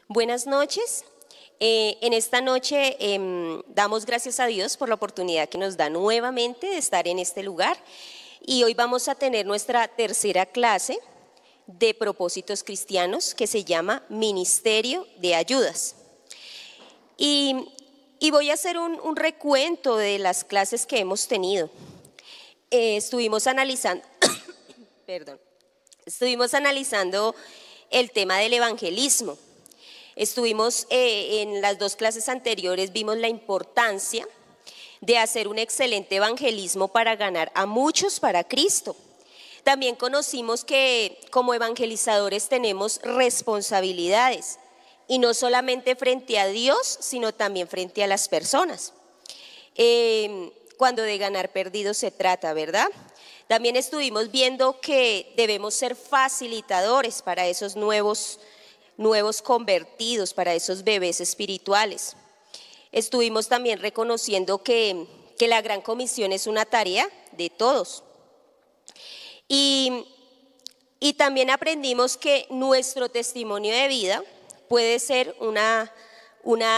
Buenas noches. En esta noche damos gracias a Dios por la oportunidad que nos da nuevamente de estar en este lugar. Y hoy vamos a tener nuestra tercera clase de propósitos cristianos que se llama Ministerio de Ayudas. Y voy a hacer un recuento de las clases que hemos tenido. Estuvimos analizando el tema del evangelismo. Estuvimos en las dos clases anteriores, vimos la importancia de hacer un excelente evangelismo para ganar a muchos para Cristo. También conocimos que como evangelizadores tenemos responsabilidades, y no solamente frente a Dios, sino también frente a las personas. Cuando de ganar perdidos se trata, ¿verdad? También estuvimos viendo que debemos ser facilitadores para esos nuevos convertidos, para esos bebés espirituales. Estuvimos también reconociendo que la Gran Comisión es una tarea de todos. Y también aprendimos que nuestro testimonio de vida puede ser una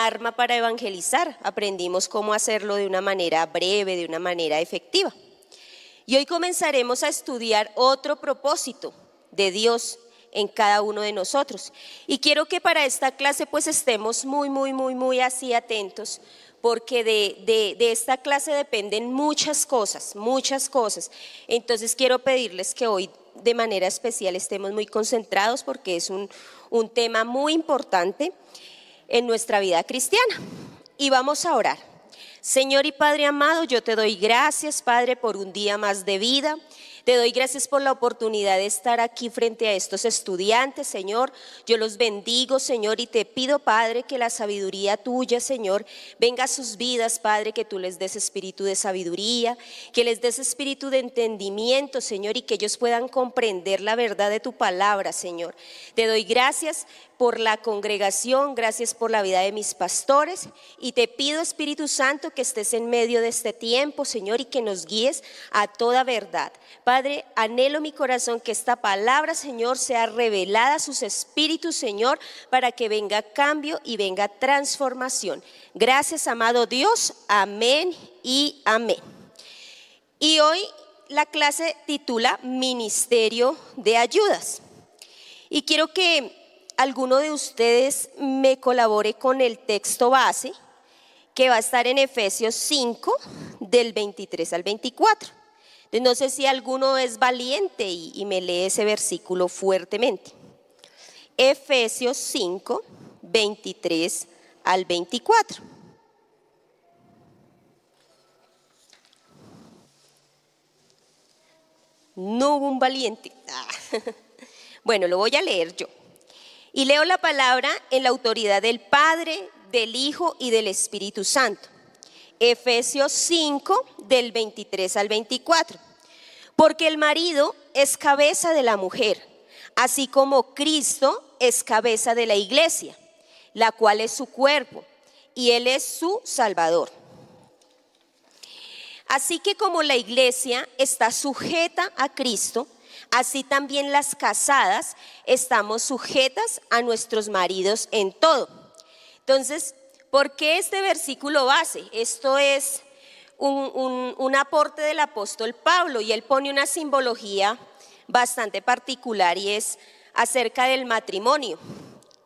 arma para evangelizar. Aprendimos cómo hacerlo de una manera breve, de una manera efectiva. Y hoy comenzaremos a estudiar otro propósito de Dios en cada uno de nosotros. Y quiero que para esta clase pues estemos muy así atentos, porque de esta clase dependen muchas cosas. Entonces quiero pedirles que hoy de manera especial estemos muy concentrados, porque es un tema muy importante en nuestra vida cristiana. Y vamos a orar. Señor y Padre amado, yo te doy gracias, Padre, por un día más de vida. Te doy gracias por la oportunidad de estar aquí frente a estos estudiantes, Señor. Yo los bendigo, Señor, y te pido, Padre, que la sabiduría tuya, Señor, venga a sus vidas, Padre, que tú les des espíritu de sabiduría, que les des espíritu de entendimiento, Señor, y que ellos puedan comprender la verdad de tu palabra, Señor. Te doy gracias por la congregación, gracias por la vida de mis pastores, y te pido, Espíritu Santo, que estés en medio de este tiempo, Señor, y que nos guíes a toda verdad. Padre, anhelo mi corazón que esta palabra, Señor, sea revelada a sus espíritus, Señor, para que venga cambio y venga transformación. Gracias, amado Dios, amén y amén. Y hoy la clase titula Ministerio de Ayudas, y quiero que alguno de ustedes me colabore con el texto base, que va a estar en Efesios 5, del 23 al 24. Entonces, no sé si alguno es valiente y me lee ese versículo fuertemente. Efesios 5, 23 al 24. No hubo un valiente. Bueno, lo voy a leer yo. Y leo la palabra en la autoridad del Padre, del Hijo y del Espíritu Santo. Efesios 5, del 23 al 24. Porque el marido es cabeza de la mujer, así como Cristo es cabeza de la iglesia, la cual es su cuerpo, y Él es su Salvador. Así que como la iglesia está sujeta a Cristo, así también las casadas estamos sujetas a nuestros maridos en todo. Entonces, ¿por qué este versículo base? Esto es un aporte del apóstol Pablo, y él pone una simbología bastante particular, y es acerca del matrimonio.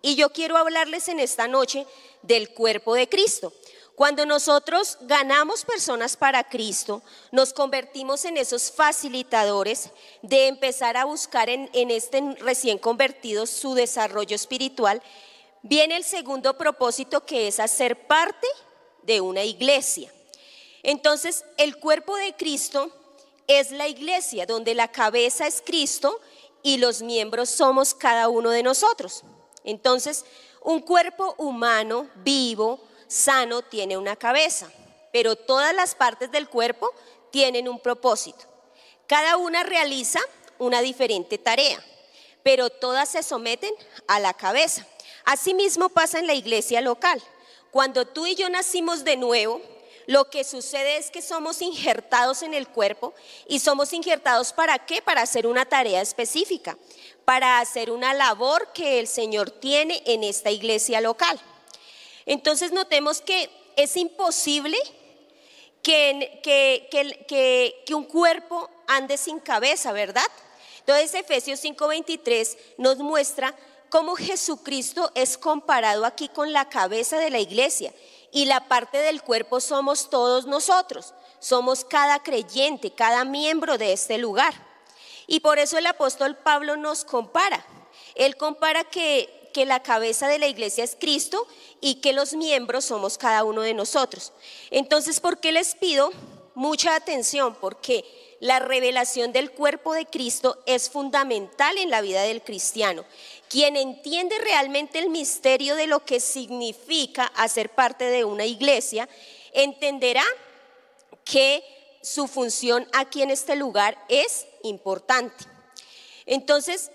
Y yo quiero hablarles en esta noche del cuerpo de Cristo. Cuando nosotros ganamos personas para Cristo, nos convertimos en esos facilitadores de empezar a buscar en este recién convertido su desarrollo espiritual. Viene el segundo propósito, que es hacer parte de una iglesia. Entonces, el cuerpo de Cristo es la iglesia, donde la cabeza es Cristo y los miembros somos cada uno de nosotros. Entonces, un cuerpo humano, vivo, sano, tiene una cabeza, pero todas las partes del cuerpo tienen un propósito. Cada una realiza una diferente tarea, pero todas se someten a la cabeza. Asimismo pasa en la iglesia local. Cuando tú y yo nacimos de nuevo, Lo que sucede es que somos injertados en el cuerpo. ¿Y somos injertados para qué? Para hacer una tarea específica, para hacer una labor que el Señor tiene en esta iglesia local. Entonces notemos que es imposible que un cuerpo ande sin cabeza, ¿verdad? Entonces Efesios 5:23 nos muestra cómo Jesucristo es comparado aquí con la cabeza de la iglesia, y la parte del cuerpo somos todos nosotros, somos cada creyente, cada miembro de este lugar. Y por eso el apóstol Pablo nos compara. Él compara que la cabeza de la iglesia es Cristo y que los miembros somos cada uno de nosotros. Entonces, ¿por qué les pido mucha atención? Porque la revelación del cuerpo de Cristo es fundamental en la vida del cristiano. Quien entiende realmente el misterio de lo que significa hacer parte de una iglesia, entenderá que su función aquí en este lugar es importante. Entonces,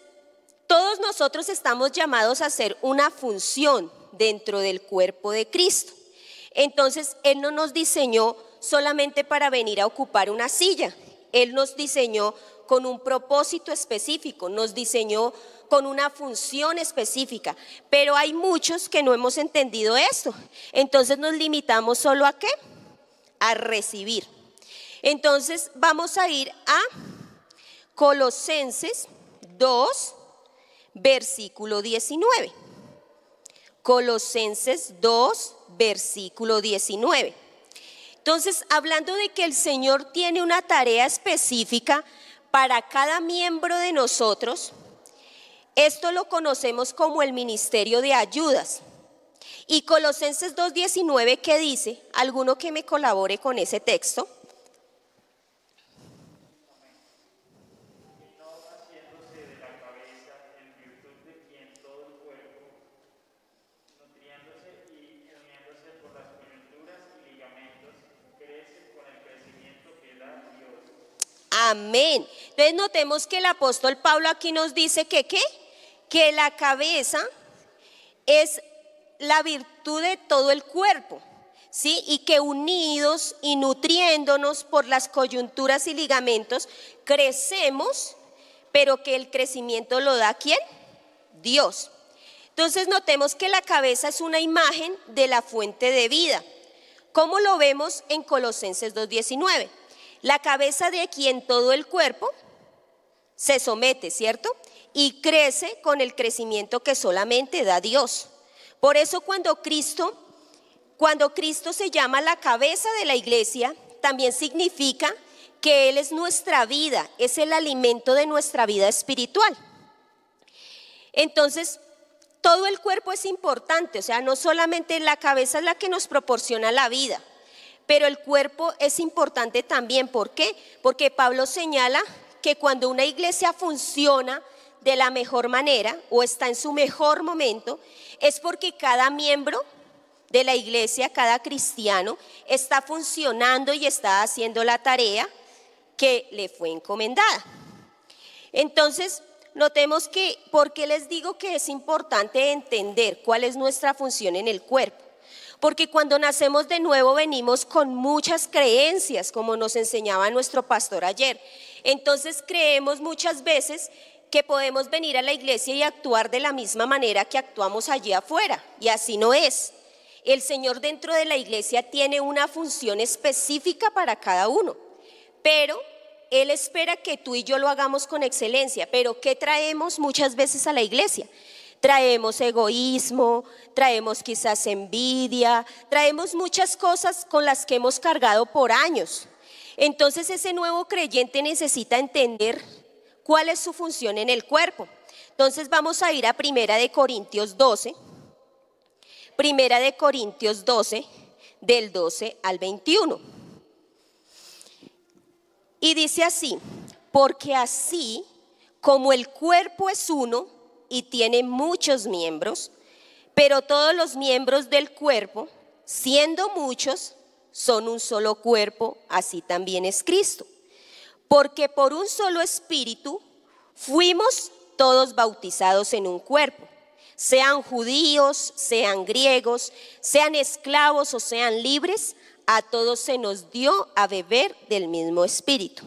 todos nosotros estamos llamados a hacer una función dentro del cuerpo de Cristo. Entonces, Él no nos diseñó solamente para venir a ocupar una silla. Él nos diseñó con un propósito específico, nos diseñó con una función específica. Pero hay muchos que no hemos entendido esto. Entonces nos limitamos solo ¿a qué? A recibir. Entonces vamos a ir a Colosenses 2, versículo 19. Colosenses 2, versículo 19. Entonces, hablando de que el Señor tiene una tarea específica para cada miembro de nosotros, esto lo conocemos como el ministerio de ayudas. Y Colosenses 2:19, ¿qué dice? ¿Alguno que me colabore con ese texto? Amén. Entonces notemos que el apóstol Pablo aquí nos dice que ¿qué? Que la cabeza es la virtud de todo el cuerpo, ¿sí? Y que unidos y nutriéndonos por las coyunturas y ligamentos crecemos, pero que el crecimiento lo da ¿quién? Dios. Entonces notemos que la cabeza es una imagen de la fuente de vida. ¿Cómo lo vemos en Colosenses 2:19? La cabeza de quien todo el cuerpo se somete, ¿cierto? Y crece con el crecimiento que solamente da Dios. Por eso cuando Cristo se llama la cabeza de la iglesia, también significa que Él es nuestra vida, es el alimento de nuestra vida espiritual. Entonces, todo el cuerpo es importante, o sea, no solamente la cabeza es la que nos proporciona la vida, pero el cuerpo es importante también. ¿Por qué? Porque Pablo señala que cuando una iglesia funciona de la mejor manera o está en su mejor momento, es porque cada miembro de la iglesia, cada cristiano, está funcionando y está haciendo la tarea que le fue encomendada. Entonces, notemos que, ¿por qué les digo que es importante entender cuál es nuestra función en el cuerpo? Porque cuando nacemos de nuevo venimos con muchas creencias, como nos enseñaba nuestro pastor ayer. Entonces creemos muchas veces que podemos venir a la iglesia y actuar de la misma manera que actuamos allí afuera, y así no es. El Señor dentro de la iglesia tiene una función específica para cada uno, pero Él espera que tú y yo lo hagamos con excelencia. Pero ¿qué traemos muchas veces a la iglesia? Traemos egoísmo, traemos quizás envidia, traemos muchas cosas con las que hemos cargado por años. Entonces ese nuevo creyente necesita entender cuál es su función en el cuerpo. Entonces vamos a ir a Primera de Corintios 12, del 12 al 21. Y dice así: porque así como el cuerpo es uno y tiene muchos miembros, pero todos los miembros del cuerpo, siendo muchos, son un solo cuerpo, así también es Cristo. Porque por un solo espíritu fuimos todos bautizados en un cuerpo, sean judíos, sean griegos, sean esclavos o sean libres, a todos se nos dio a beber del mismo espíritu.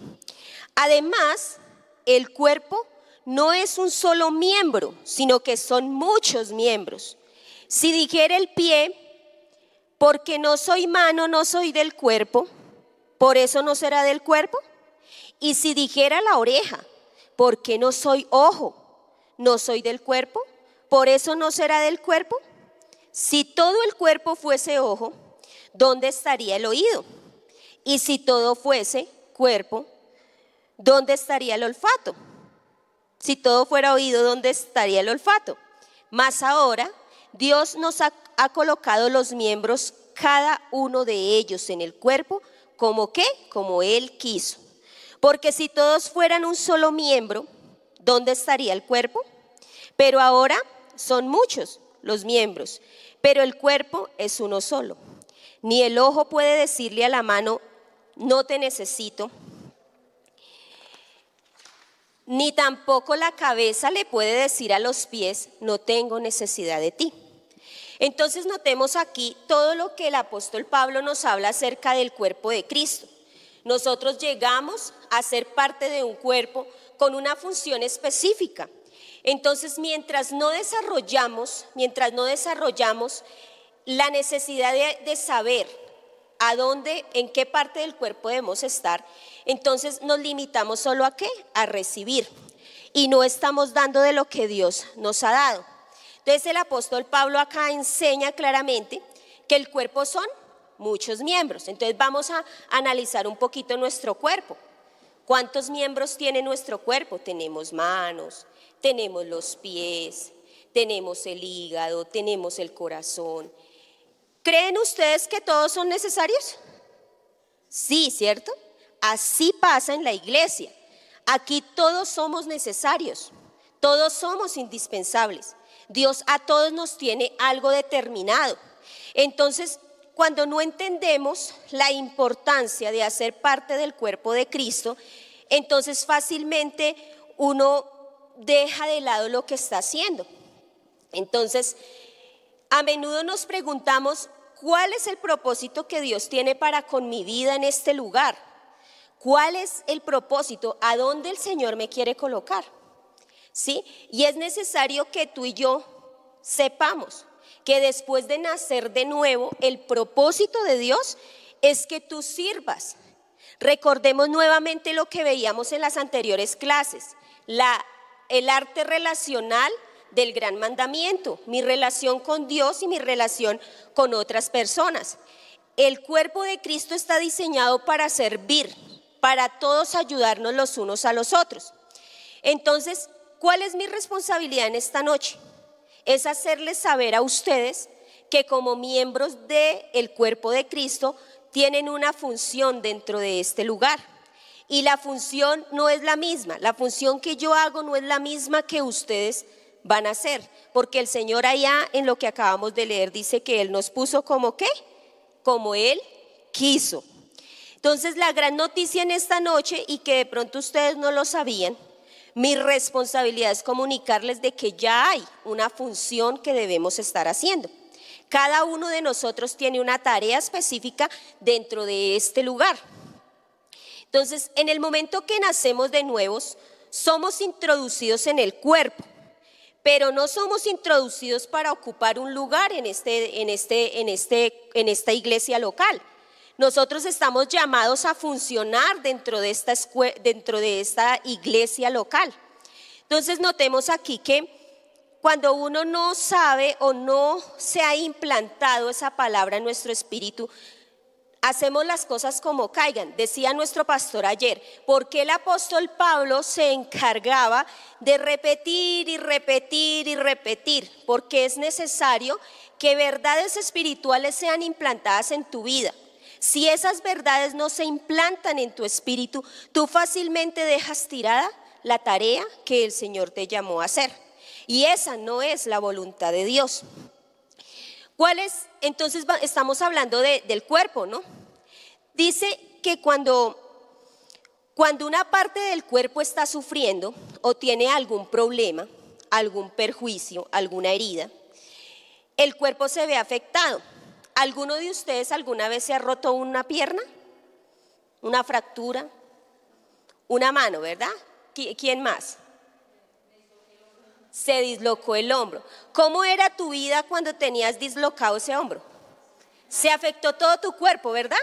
Además, el cuerpo no es un solo miembro, sino que son muchos miembros. Si dijera el pie, porque no soy mano, no soy del cuerpo, por eso no será del cuerpo. Y si dijera la oreja, porque no soy ojo, no soy del cuerpo, por eso no será del cuerpo. Si todo el cuerpo fuese ojo, ¿dónde estaría el oído? Y si todo fuese cuerpo, ¿dónde estaría el olfato? Si todo fuera oído, ¿dónde estaría el olfato? Mas ahora Dios nos ha colocado los miembros, cada uno de ellos en el cuerpo, ¿como qué? Como Él quiso. Porque si todos fueran un solo miembro, ¿dónde estaría el cuerpo? Pero ahora son muchos los miembros, pero el cuerpo es uno solo. Ni el ojo puede decirle a la mano, no te necesito, ni tampoco la cabeza le puede decir a los pies, no tengo necesidad de ti. Entonces notemos aquí todo lo que el apóstol Pablo nos habla acerca del cuerpo de Cristo. Nosotros llegamos a ser parte de un cuerpo con una función específica. Entonces, mientras no desarrollamos la necesidad de saber a dónde, en qué parte del cuerpo debemos estar, entonces nos limitamos solo a ¿qué? A recibir. Y no estamos dando de lo que Dios nos ha dado. Entonces el apóstol Pablo acá enseña claramente que el cuerpo son muchos miembros. Entonces vamos a analizar un poquito nuestro cuerpo. ¿Cuántos miembros tiene nuestro cuerpo? Tenemos manos, tenemos los pies, tenemos el hígado, tenemos el corazón. ¿Creen ustedes que todos son necesarios? Sí, ¿cierto? Así pasa en la iglesia. Aquí todos somos necesarios, todos somos indispensables. Dios a todos nos tiene algo determinado. Entonces, cuando no entendemos la importancia de hacer parte del cuerpo de Cristo, entonces fácilmente uno deja de lado lo que está haciendo. Entonces, a menudo nos preguntamos, ¿cuál es el propósito que Dios tiene para con mi vida en este lugar? ¿Cuál es el propósito? ¿A dónde el Señor me quiere colocar? ¿Sí? Y es necesario que tú y yo sepamos que después de nacer de nuevo, el propósito de Dios es que tú sirvas. Recordemos nuevamente lo que veíamos en las anteriores clases, el arte relacional del gran mandamiento, mi relación con Dios y mi relación con otras personas. El cuerpo de Cristo está diseñado para servir, para todos ayudarnos los unos a los otros. Entonces, ¿cuál es mi responsabilidad en esta noche? Es hacerles saber a ustedes que como miembros del cuerpo de Cristo tienen una función dentro de este lugar. Y la función no es la misma, la función que yo hago no es la misma que ustedes van a hacer, porque el Señor allá en lo que acabamos de leer dice que Él nos puso como ¿qué? Como Él quiso. Entonces la gran noticia en esta noche, y que de pronto ustedes no lo sabían, mi responsabilidad es comunicarles de que ya hay una función que debemos estar haciendo. Cada uno de nosotros tiene una tarea específica dentro de este lugar. Entonces, en el momento que nacemos de nuevos, somos introducidos en el cuerpo, pero no somos introducidos para ocupar un lugar en esta iglesia local. Nosotros estamos llamados a funcionar dentro de esta iglesia local. Entonces notemos aquí que cuando uno no sabe o no se ha implantado esa palabra en nuestro espíritu, hacemos las cosas como caigan. Decía nuestro pastor ayer, ¿por qué el apóstol Pablo se encargaba de repetir y repetir y repetir? Porque es necesario que verdades espirituales sean implantadas en tu vida. Si esas verdades no se implantan en tu espíritu, tú fácilmente dejas tirada la tarea que el Señor te llamó a hacer. Y esa no es la voluntad de Dios. ¿Cuál es? Entonces estamos hablando del cuerpo, ¿no? Dice que cuando una parte del cuerpo está sufriendo o tiene algún problema, algún perjuicio, alguna herida, el cuerpo se ve afectado. ¿Alguno de ustedes alguna vez se ha roto una pierna? ¿Una fractura? ¿Una mano, verdad? ¿Quién más? Se dislocó el hombro. ¿Cómo era tu vida cuando tenías dislocado ese hombro? Se afectó todo tu cuerpo, ¿verdad?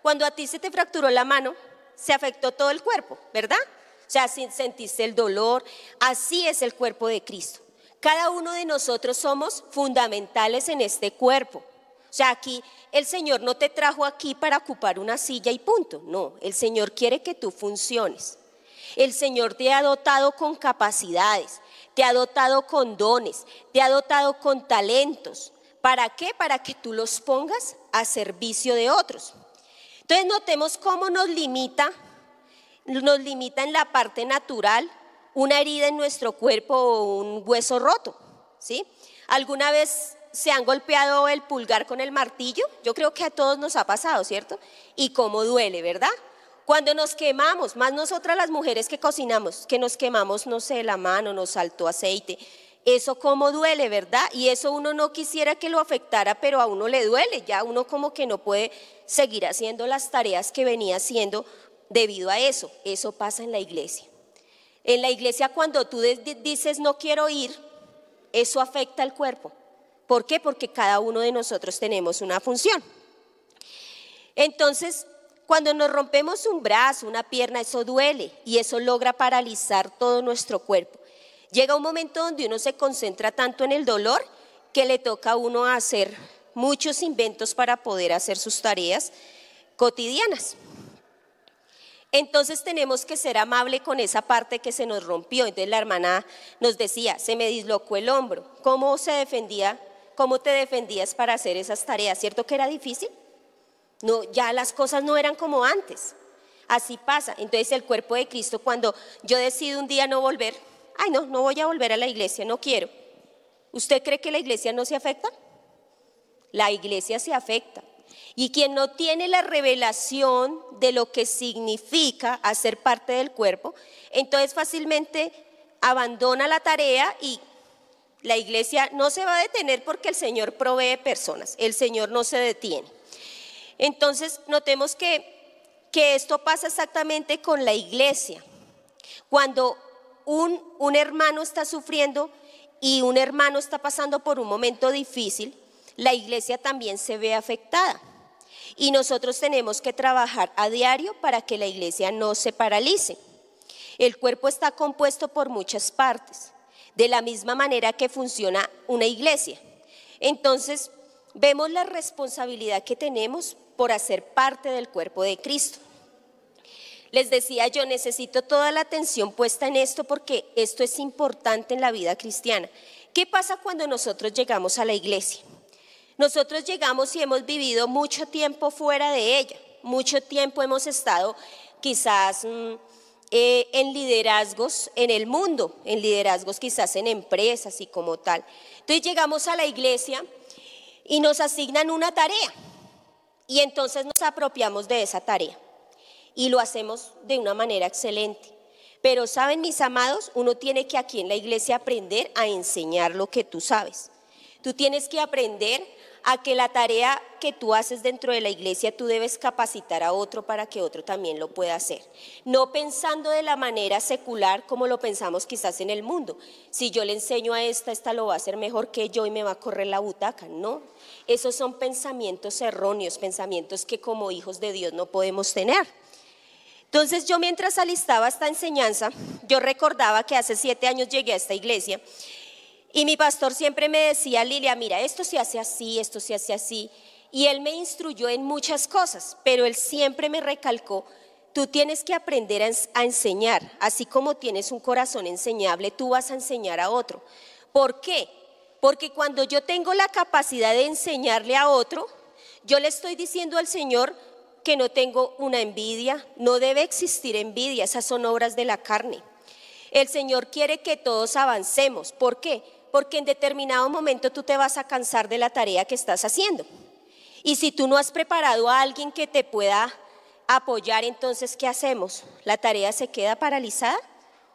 Cuando a ti se te fracturó la mano, se afectó todo el cuerpo, ¿verdad? O sea, sentiste el dolor. Así es el cuerpo de Cristo. Cada uno de nosotros somos fundamentales en este cuerpo. O sea, aquí el Señor no te trajo aquí para ocupar una silla y punto. No, el Señor quiere que tú funciones. El Señor te ha dotado con capacidades, te ha dotado con dones, te ha dotado con talentos. ¿Para qué? Para que tú los pongas a servicio de otros. Entonces notemos cómo nos limita en la parte natural una herida en nuestro cuerpo o un hueso roto, ¿sí? ¿Alguna vez se han golpeado el pulgar con el martillo? Yo creo que a todos nos ha pasado, ¿cierto? Y cómo duele, ¿verdad? Cuando nos quemamos, más nosotras las mujeres que cocinamos, que nos quemamos, no sé, la mano, nos saltó aceite, eso cómo duele, ¿verdad? Y eso uno no quisiera que lo afectara, pero a uno le duele, ya uno como que no puede seguir haciendo las tareas que venía haciendo debido a eso. Eso pasa en la iglesia. En la iglesia cuando tú dices no quiero ir, eso afecta al cuerpo. ¿Por qué? Porque cada uno de nosotros tenemos una función. Entonces, cuando nos rompemos un brazo, una pierna, eso duele y eso logra paralizar todo nuestro cuerpo. Llega un momento donde uno se concentra tanto en el dolor que le toca a uno hacer muchos inventos para poder hacer sus tareas cotidianas. Entonces tenemos que ser amable con esa parte que se nos rompió. Entonces la hermana nos decía, se me dislocó el hombro. ¿Cómo se defendía? ¿Cómo te defendías para hacer esas tareas? ¿Cierto que era difícil? No, ya las cosas no eran como antes. Así pasa. Entonces el cuerpo de Cristo, cuando yo decido un día no volver, ay no voy a volver a la iglesia, no quiero. ¿Usted cree que la iglesia no se afecta? La iglesia se afecta. Y quien no tiene la revelación de lo que significa hacer parte del cuerpo, entonces fácilmente abandona la tarea y la iglesia no se va a detener porque el Señor provee personas, el Señor no se detiene. Entonces notemos que esto pasa exactamente con la iglesia. Cuando un hermano está sufriendo y un hermano está pasando por un momento difícil, la iglesia también se ve afectada. Y nosotros tenemos que trabajar a diario para que la iglesia no se paralice. El cuerpo está compuesto por muchas partes, de la misma manera que funciona una iglesia. Entonces, vemos la responsabilidad que tenemos por hacer parte del cuerpo de Cristo. Les decía yo, necesito toda la atención puesta en esto porque esto es importante en la vida cristiana. ¿Qué pasa cuando nosotros llegamos a la iglesia? Nosotros llegamos y hemos vivido mucho tiempo fuera de ella, mucho tiempo hemos estado quizás en liderazgos en el mundo, en liderazgos quizás en empresas y como tal. Entonces llegamos a la iglesia y nos asignan una tarea y entonces nos apropiamos de esa tarea y lo hacemos de una manera excelente. Pero saben, mis amados, uno tiene que aquí en la iglesia aprender a enseñar lo que tú sabes. Tú tienes que aprender a que la tarea que tú haces dentro de la iglesia tú debes capacitar a otro para que otro también lo pueda hacer. No pensando de la manera secular como lo pensamos quizás en el mundo. Si yo le enseño a esta lo va a hacer mejor que yo y me va a correr la butaca. No, esos son pensamientos erróneos, pensamientos que como hijos de Dios no podemos tener. Entonces yo mientras alistaba esta enseñanza, yo recordaba que hace 7 años llegué a esta iglesia. Y mi pastor siempre me decía, Lilia, mira, esto se hace así, esto se hace así. Y él me instruyó en muchas cosas, pero él siempre me recalcó, tú tienes que aprender a enseñar, así como tienes un corazón enseñable, tú vas a enseñar a otro. ¿Por qué? Porque cuando yo tengo la capacidad de enseñarle a otro, yo le estoy diciendo al Señor que no tengo una envidia, no debe existir envidia, esas son obras de la carne. El Señor quiere que todos avancemos. ¿Por qué? Porque en determinado momento tú te vas a cansar de la tarea que estás haciendo. Y si tú no has preparado a alguien que te pueda apoyar, entonces ¿qué hacemos? ¿La tarea se queda paralizada?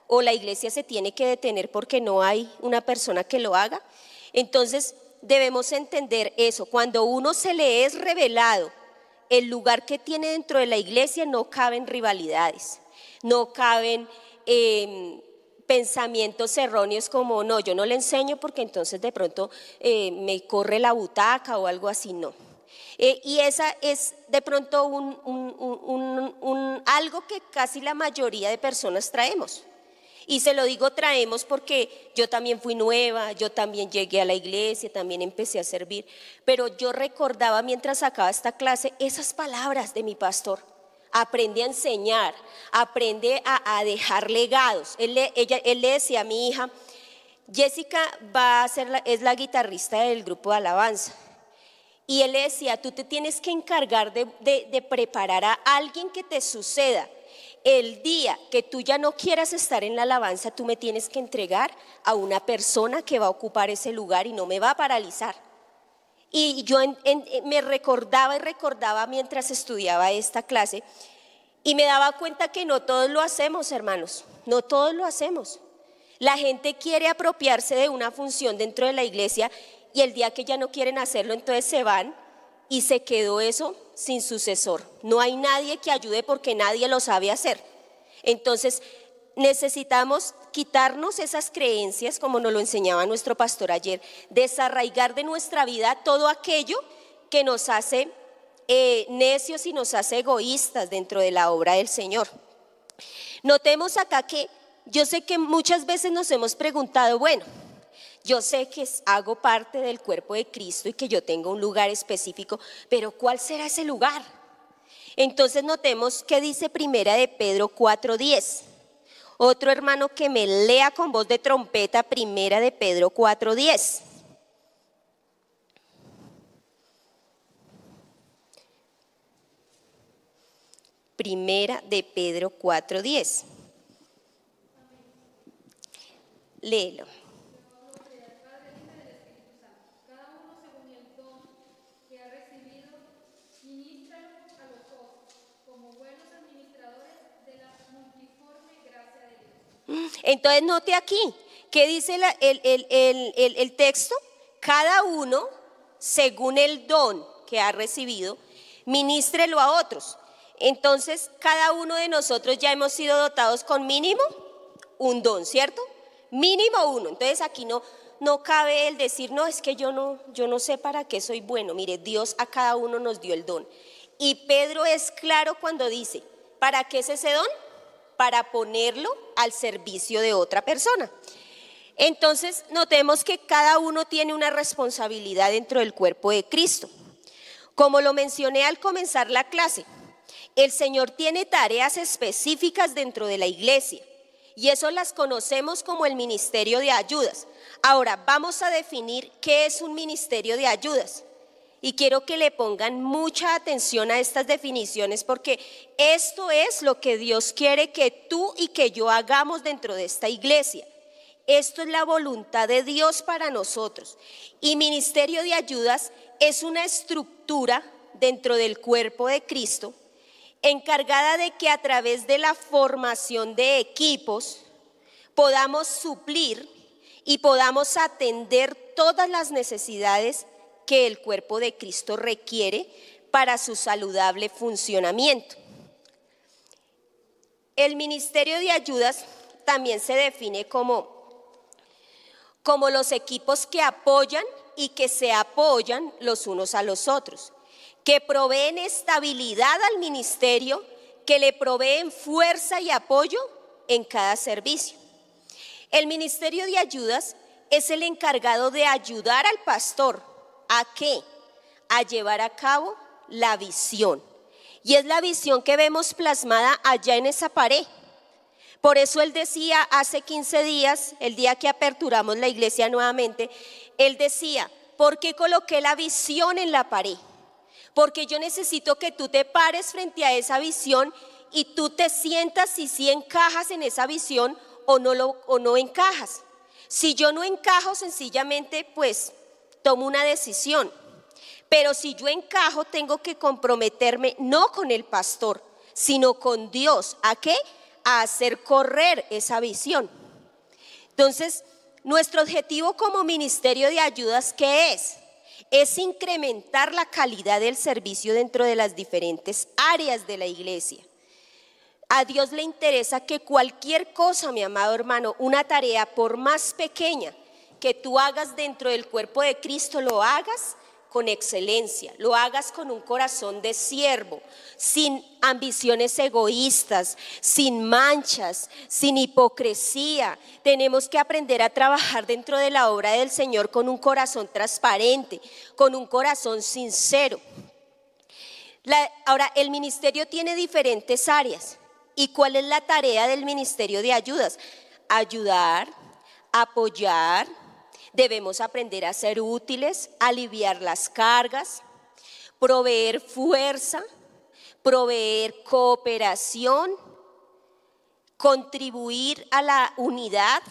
¿O la iglesia se tiene que detener porque no hay una persona que lo haga? Entonces debemos entender eso. Cuando uno se le es revelado el lugar que tiene dentro de la iglesia, no caben rivalidades, no caben pensamientos erróneos como no, yo no le enseño porque entonces de pronto me corre la butaca o algo así, no. Y esa es de pronto algo que casi la mayoría de personas traemos. Y se lo digo traemos porque yo también fui nueva, yo también llegué a la iglesia, también empecé a servir. Pero yo recordaba mientras sacaba esta clase esas palabras de mi pastor. Aprende a enseñar, aprende a dejar legados. Él le decía a mi hija, Jessica es la guitarrista del grupo de alabanza. Y él le decía, tú te tienes que encargar de preparar a alguien que te suceda. El día que tú ya no quieras estar en la alabanza, tú me tienes que entregar a una persona que va a ocupar ese lugar y no me va a paralizar. Y yo me recordaba mientras estudiaba esta clase y me daba cuenta que no todos lo hacemos, hermanos, no todos lo hacemos. La gente quiere apropiarse de una función dentro de la iglesia y el día que ya no quieren hacerlo, entonces se van y se quedó eso sin sucesor. No hay nadie que ayude porque nadie lo sabe hacer. Entonces necesitamos quitarnos esas creencias, como nos lo enseñaba nuestro pastor ayer, desarraigar de nuestra vida todo aquello que nos hace necios y nos hace egoístas dentro de la obra del Señor. Notemos acá que yo sé que muchas veces nos hemos preguntado, bueno, yo sé que hago parte del cuerpo de Cristo y que yo tengo un lugar específico, pero ¿cuál será ese lugar? Entonces notemos que dice Primera de Pedro 4:10. Otro hermano que me lea con voz de trompeta, Primera de Pedro 4:10. Primera de Pedro 4:10. Léelo. Entonces note aquí, ¿qué dice el texto? Cada uno, según el don que ha recibido, ministrelo a otros. Entonces, cada uno de nosotros ya hemos sido dotados con mínimo un don, ¿cierto? Mínimo uno. Entonces aquí no cabe el decir, no, es que yo no sé para qué soy bueno. Mire, Dios a cada uno nos dio el don. Y Pedro es claro cuando dice, ¿para qué es ese don? Para ponerlo al servicio de otra persona. Entonces notemos que cada uno tiene una responsabilidad dentro del cuerpo de Cristo. Como lo mencioné al comenzar la clase, el Señor tiene tareas específicas dentro de la iglesia y eso las conocemos como el ministerio de ayudas. Ahora vamos a definir qué es un ministerio de ayudas. Y quiero que le pongan mucha atención a estas definiciones porque esto es lo que Dios quiere que tú y que yo hagamos dentro de esta iglesia. Esto es la voluntad de Dios para nosotros. Y ministerio de ayudas es una estructura dentro del cuerpo de Cristo encargada de que a través de la formación de equipos podamos suplir y podamos atender todas las necesidades que el cuerpo de Cristo requiere para su saludable funcionamiento. El ministerio de ayudas también se define como los equipos que apoyan y que se apoyan los unos a los otros, que proveen estabilidad al ministerio, que le proveen fuerza y apoyo en cada servicio. El ministerio de ayudas es el encargado de ayudar al pastor. ¿A qué? A llevar a cabo la visión. Y es la visión que vemos plasmada allá en esa pared. Por eso él decía hace 15 días, el día que aperturamos la iglesia nuevamente, él decía, ¿por qué coloqué la visión en la pared? Porque yo necesito que tú te pares frente a esa visión y tú te sientas si encajas en esa visión o no encajas. Si yo no encajo, sencillamente pues tomo una decisión, pero si yo encajo tengo que comprometerme no con el pastor, sino con Dios. ¿A qué? A hacer correr esa visión. Entonces, Nuestro objetivo como ministerio de ayudas, ¿qué es? Es incrementar la calidad del servicio dentro de las diferentes áreas de la iglesia. A Dios le interesa que cualquier cosa, mi amado hermano, una tarea por más pequeña que tú hagas dentro del cuerpo de Cristo, lo hagas con excelencia, lo hagas con un corazón de siervo, sin ambiciones egoístas, sin manchas, sin hipocresía. Tenemos que aprender a trabajar dentro de la obra del Señor con un corazón transparente, con un corazón sincero. Ahora, el ministerio tiene diferentes áreas. ¿Y cuál es la tarea del ministerio de ayudas? Ayudar, apoyar. Debemos aprender a ser útiles, aliviar las cargas, proveer fuerza, proveer cooperación, contribuir a la unidad,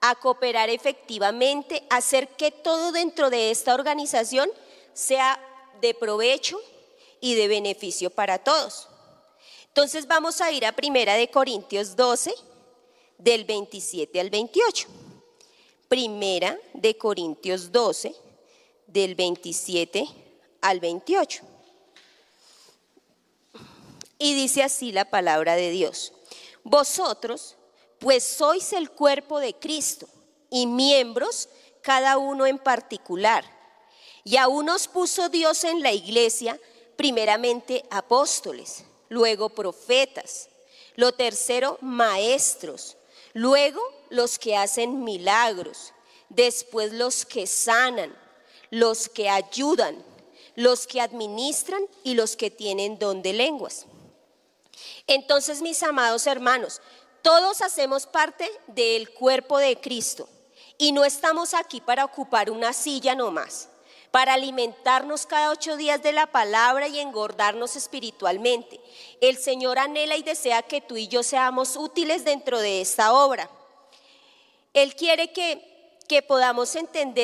a cooperar efectivamente, hacer que todo dentro de esta organización sea de provecho y de beneficio para todos. Entonces vamos a ir a 1 Corintios 12, del 27 al 28. 1 Corintios 12, del 27 al 28. Y dice así la palabra de Dios: vosotros pues sois el cuerpo de Cristo y miembros cada uno en particular. Y a unos puso Dios en la iglesia, primeramente apóstoles, luego profetas, lo tercero maestros, luego los que hacen milagros, después los que sanan, los que ayudan, los que administran y los que tienen don de lenguas. Entonces, mis amados hermanos, todos hacemos parte del cuerpo de Cristo y no estamos aquí para ocupar una silla nomás, para alimentarnos cada 8 días de la palabra y engordarnos espiritualmente. El Señor anhela y desea que tú y yo seamos útiles dentro de esta obra. Él quiere que podamos entender